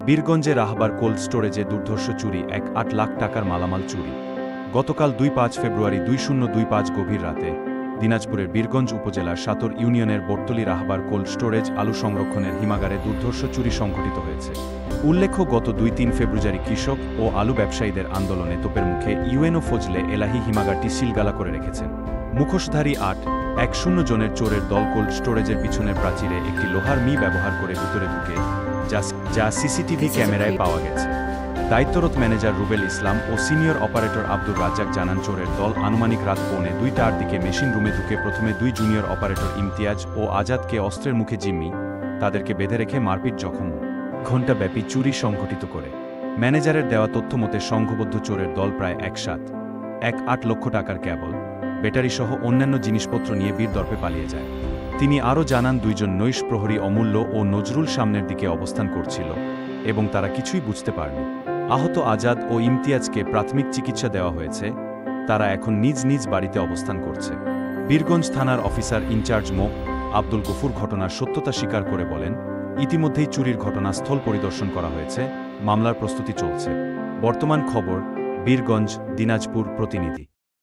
বীরগঞ্জে রাহবার cold স্টোরেজে দুর্ধর্ষ চুরি 1.8 লাখ টাকার মালামাল চুরি। গতকাল 2-5 ফেব্রুয়ারি 2025 গভীর রাতে দিনাজপুরের বীরগঞ্জ উপজেলার সাতর ইউনিয়নের বটতলী রাহবার কোল্ড স্টোরেজ আলু সংরক্ষণের হিমাগারে দুর্ধর্ষ চুরি সংঘটিত হয়েছে। উল্লেখ্য, গত 2-3 ফেব্রুয়ারি কৃষক ও আলু ব্যবসায়ীদের আন্দোলনে তোপের মুখে ইউএনও ফজলে এলাহি হিমাগারটি সিলগালা করে রেখেছেন। মুখোশধারী 8-10 জনের চোরের দল কোল্ড স্টোরেজের পিছনের প্রাচীরে একটি লোহার ব্যবহার করে ভিতরে ঢুকে যা সিসিটিভি ক্যামেরায় পাওয়া গেছে। দায়িত্বরত ম্যানেজার রুবেল ইসলাম ও সিনিয়র অপারেটর আব্দুর রাজ্জাক জানান, চোরের দল আনুমানিক রাত 1:45টার দিকে মেশিন রুমে ঢুকে প্রথমে 2 জুনিয়র অপারেটর ইমতিয়াজ ও আজাদকে অস্ত্রের মুখে জিম্মি তাদেরকে বেঁধে রেখে মারপিট জখম ঘণ্টাব্যাপী চুরি সংঘটিত করে। ম্যানেজারের দেওয়া তথ্যমতে সংঘবদ্ধ চোরের দল প্রায় 1.8 লক্ষ টাকার কেবল, ব্যাটারিসহ অন্যান্য জিনিসপত্র নিয়ে বীরদর্পে পালিয়ে যায়। তিনি আরও জানান, 2 জন নৈশ প্রহরী অমূল্য ও নজরুল সামনের দিকে অবস্থান করছিল এবং তারা কিছুই বুঝতে পারেনি। আহত আজাদ ও ইমতিয়াজকে প্রাথমিক চিকিৎসা দেওয়া হয়েছে, তারা এখন নিজ নিজ বাড়িতে অবস্থান করছে। বীরগঞ্জ থানার অফিসার ইনচার্জ মো. আব্দুল গফুর ঘটনার সত্যতা স্বীকার করে বলেন, ইতিমধ্যেই চুরির ঘটনাস্থল পরিদর্শন করা হয়েছে, মামলার প্রস্তুতি চলছে। বর্তমান খবর, বীরগঞ্জ, দিনাজপুর প্রতিনিধি।